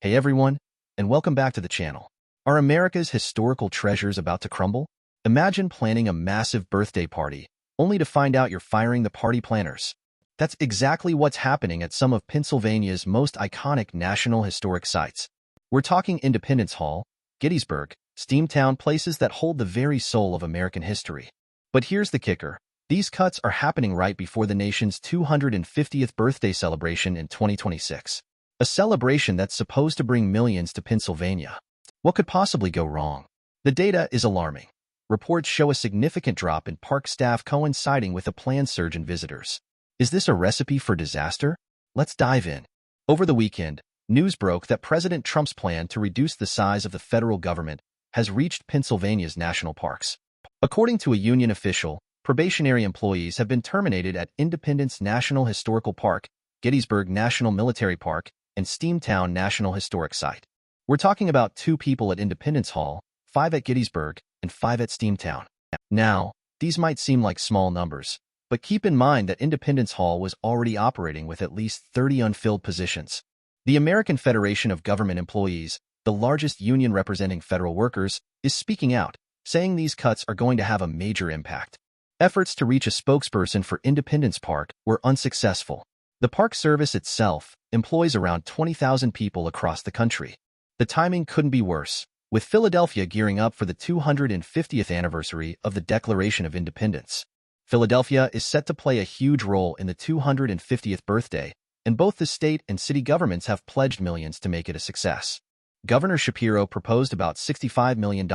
Hey everyone, and welcome back to the channel. Are America's historical treasures about to crumble? Imagine planning a massive birthday party, only to find out you're firing the party planners. That's exactly what's happening at some of Pennsylvania's most iconic national historic sites. We're talking Independence Hall, Gettysburg, Steamtown, places that hold the very soul of American history. But here's the kicker. These cuts are happening right before the nation's 250th birthday celebration in 2026. A celebration that's supposed to bring millions to Pennsylvania. What could possibly go wrong? The data is alarming. Reports show a significant drop in park staff coinciding with a planned surge in visitors. Is this a recipe for disaster? Let's dive in. Over the weekend, news broke that President Trump's plan to reduce the size of the federal government has reached Pennsylvania's national parks. According to a union official, probationary employees have been terminated at Independence National Historical Park, Gettysburg National Military Park, and Steamtown National Historic Site. We're talking about 2 people at Independence Hall, 5 at Gettysburg, and 5 at Steamtown. Now, these might seem like small numbers, but keep in mind that Independence Hall was already operating with at least 30 unfilled positions. The American Federation of Government Employees, the largest union representing federal workers, is speaking out, saying these cuts are going to have a major impact. Efforts to reach a spokesperson for Independence Park were unsuccessful. The Park Service itself employs around 20,000 people across the country. The timing couldn't be worse, with Philadelphia gearing up for the 250th anniversary of the Declaration of Independence. Philadelphia is set to play a huge role in the 250th birthday, and both the state and city governments have pledged millions to make it a success. Governor Shapiro proposed about $65 million,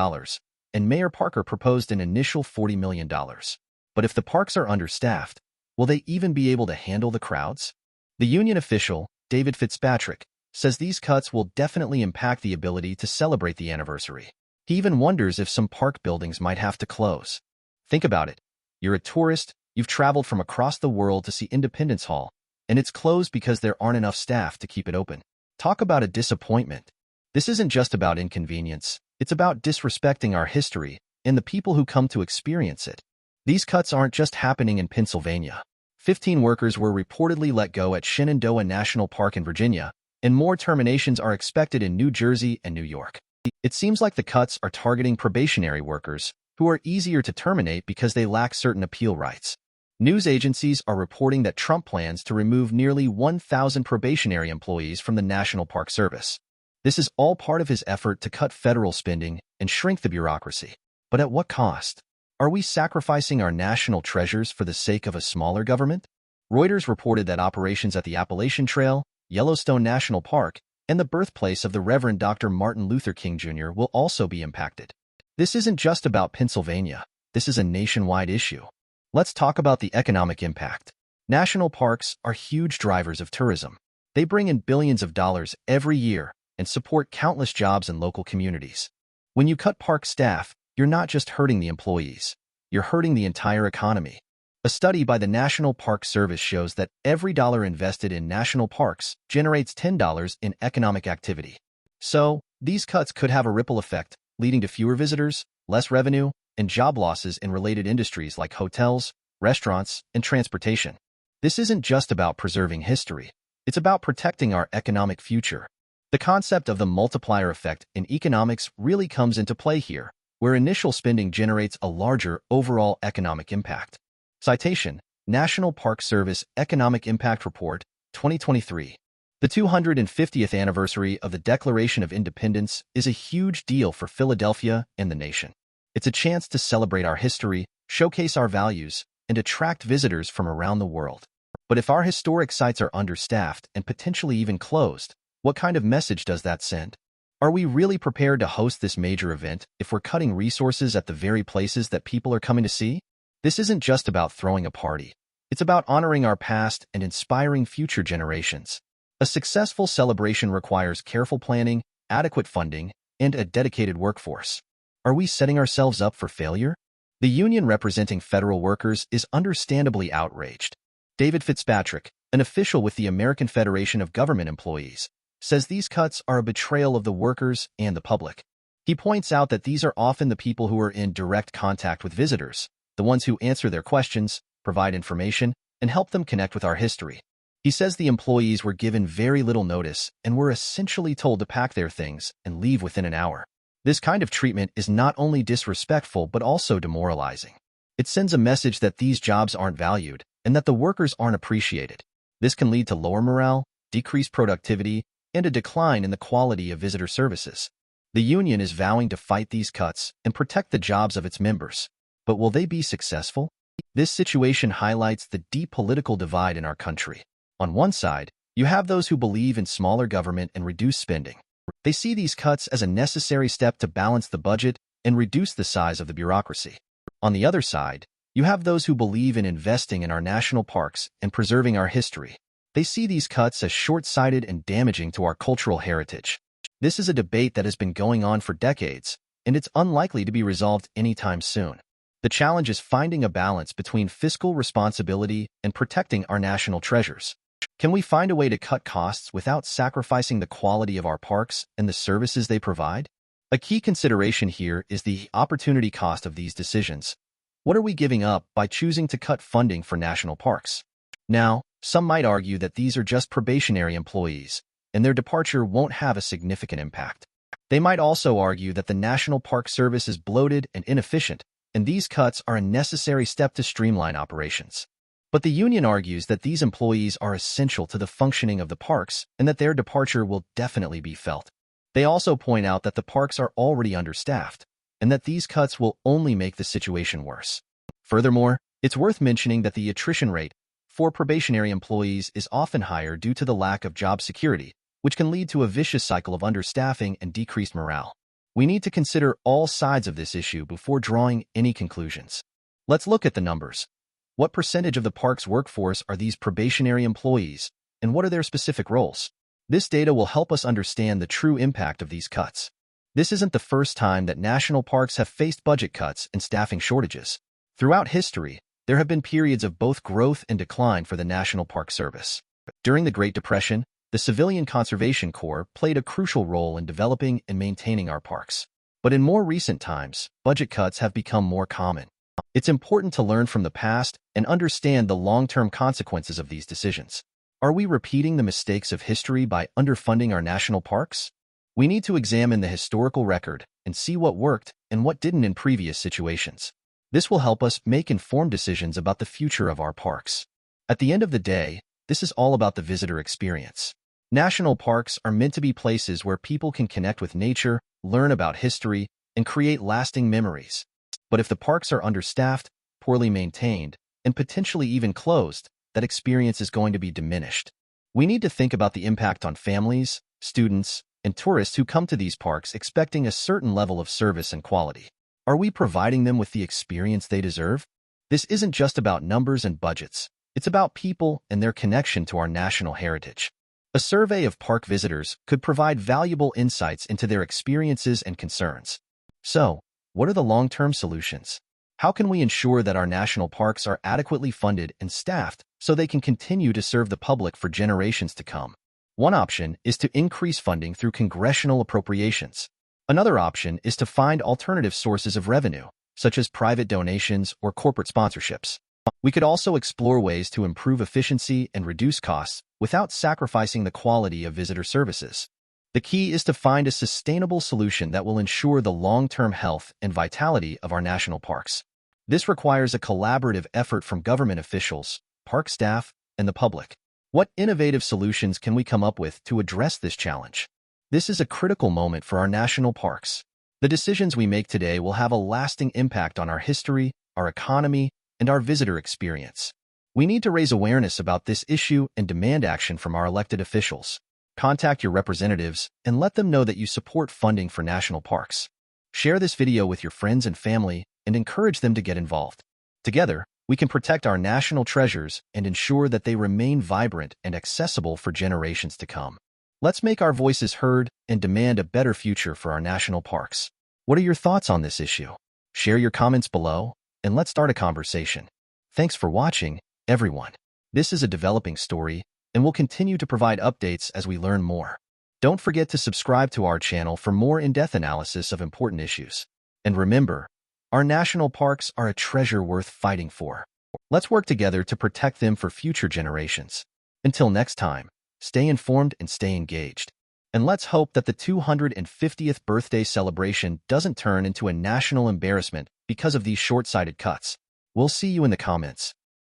and Mayor Parker proposed an initial $40 million. But if the parks are understaffed, will they even be able to handle the crowds? The union official, David Fitzpatrick, says these cuts will definitely impact the ability to celebrate the anniversary. He even wonders if some park buildings might have to close. Think about it. You're a tourist, you've traveled from across the world to see Independence Hall, and it's closed because there aren't enough staff to keep it open. Talk about a disappointment. This isn't just about inconvenience, it's about disrespecting our history and the people who come to experience it. These cuts aren't just happening in Pennsylvania. 15 workers were reportedly let go at Shenandoah National Park in Virginia, and more terminations are expected in New Jersey and New York. It seems like the cuts are targeting probationary workers, who are easier to terminate because they lack certain appeal rights. News agencies are reporting that Trump plans to remove nearly 1,000 probationary employees from the National Park Service. This is all part of his effort to cut federal spending and shrink the bureaucracy. But at what cost? Are we sacrificing our national treasures for the sake of a smaller government? Reuters reported that operations at the Appalachian Trail, Yellowstone National Park, and the birthplace of the Reverend Dr. Martin Luther King Jr. will also be impacted. This isn't just about Pennsylvania. This is a nationwide issue. Let's talk about the economic impact. National parks are huge drivers of tourism. They bring in billions of dollars every year and support countless jobs in local communities. When you cut park staff, you're not just hurting the employees. You're hurting the entire economy. A study by the National Park Service shows that every dollar invested in national parks generates $10 in economic activity. So, these cuts could have a ripple effect, leading to fewer visitors, less revenue, and job losses in related industries like hotels, restaurants, and transportation. This isn't just about preserving history. It's about protecting our economic future. The concept of the multiplier effect in economics really comes into play here, where initial spending generates a larger overall economic impact. Citation: National Park Service Economic Impact Report, 2023. The 250th anniversary of the Declaration of Independence is a huge deal for Philadelphia and the nation. It's a chance to celebrate our history, showcase our values, and attract visitors from around the world. But if our historic sites are understaffed and potentially even closed, what kind of message does that send? Are we really prepared to host this major event if we're cutting resources at the very places that people are coming to see? This isn't just about throwing a party. It's about honoring our past and inspiring future generations. A successful celebration requires careful planning, adequate funding, and a dedicated workforce. Are we setting ourselves up for failure? The union representing federal workers is understandably outraged. David Fitzpatrick, an official with the American Federation of Government Employees, says these cuts are a betrayal of the workers and the public. He points out that these are often the people who are in direct contact with visitors, the ones who answer their questions, provide information, and help them connect with our history. He says the employees were given very little notice and were essentially told to pack their things and leave within an hour. This kind of treatment is not only disrespectful but also demoralizing. It sends a message that these jobs aren't valued and that the workers aren't appreciated. This can lead to lower morale, decreased productivity, and a decline in the quality of visitor services. The union is vowing to fight these cuts and protect the jobs of its members. But will they be successful? This situation highlights the deep political divide in our country. On one side, you have those who believe in smaller government and reduced spending. They see these cuts as a necessary step to balance the budget and reduce the size of the bureaucracy. On the other side, you have those who believe in investing in our national parks and preserving our history. They see these cuts as short-sighted and damaging to our cultural heritage. This is a debate that has been going on for decades, and it's unlikely to be resolved anytime soon. The challenge is finding a balance between fiscal responsibility and protecting our national treasures. Can we find a way to cut costs without sacrificing the quality of our parks and the services they provide? A key consideration here is the opportunity cost of these decisions. What are we giving up by choosing to cut funding for national parks? Now, some might argue that these are just probationary employees, and their departure won't have a significant impact. They might also argue that the National Park Service is bloated and inefficient, and these cuts are a necessary step to streamline operations. But the union argues that these employees are essential to the functioning of the parks and that their departure will definitely be felt. They also point out that the parks are already understaffed and that these cuts will only make the situation worse. Furthermore, it's worth mentioning that the attrition rate for probationary employees is often higher due to the lack of job security, which can lead to a vicious cycle of understaffing and decreased morale. We need to consider all sides of this issue before drawing any conclusions. Let's look at the numbers. What percentage of the park's workforce are these probationary employees, and what are their specific roles? This data will help us understand the true impact of these cuts. This isn't the first time that national parks have faced budget cuts and staffing shortages. Throughout history, there have been periods of both growth and decline for the National Park Service. During the Great Depression, the Civilian Conservation Corps played a crucial role in developing and maintaining our parks. But in more recent times, budget cuts have become more common. It's important to learn from the past and understand the long-term consequences of these decisions. Are we repeating the mistakes of history by underfunding our national parks? We need to examine the historical record and see what worked and what didn't in previous situations. This will help us make informed decisions about the future of our parks. At the end of the day, this is all about the visitor experience. National parks are meant to be places where people can connect with nature, learn about history, and create lasting memories. But if the parks are understaffed, poorly maintained, and potentially even closed, that experience is going to be diminished. We need to think about the impact on families, students, and tourists who come to these parks expecting a certain level of service and quality. Are we providing them with the experience they deserve? This isn't just about numbers and budgets. It's about people and their connection to our national heritage. A survey of park visitors could provide valuable insights into their experiences and concerns. So, what are the long-term solutions? How can we ensure that our national parks are adequately funded and staffed so they can continue to serve the public for generations to come? One option is to increase funding through congressional appropriations. Another option is to find alternative sources of revenue, such as private donations or corporate sponsorships. We could also explore ways to improve efficiency and reduce costs without sacrificing the quality of visitor services. The key is to find a sustainable solution that will ensure the long-term health and vitality of our national parks. This requires a collaborative effort from government officials, park staff, and the public. What innovative solutions can we come up with to address this challenge? This is a critical moment for our national parks. The decisions we make today will have a lasting impact on our history, our economy, and our visitor experience. We need to raise awareness about this issue and demand action from our elected officials. Contact your representatives and let them know that you support funding for national parks. Share this video with your friends and family and encourage them to get involved. Together, we can protect our national treasures and ensure that they remain vibrant and accessible for generations to come. Let's make our voices heard and demand a better future for our national parks. What are your thoughts on this issue? Share your comments below, and let's start a conversation. Thanks for watching, everyone. This is a developing story, and we'll continue to provide updates as we learn more. Don't forget to subscribe to our channel for more in-depth analysis of important issues. And remember, our national parks are a treasure worth fighting for. Let's work together to protect them for future generations. Until next time, stay informed and stay engaged. And let's hope that the 250th birthday celebration doesn't turn into a national embarrassment because of these short-sighted cuts. We'll see you in the comments.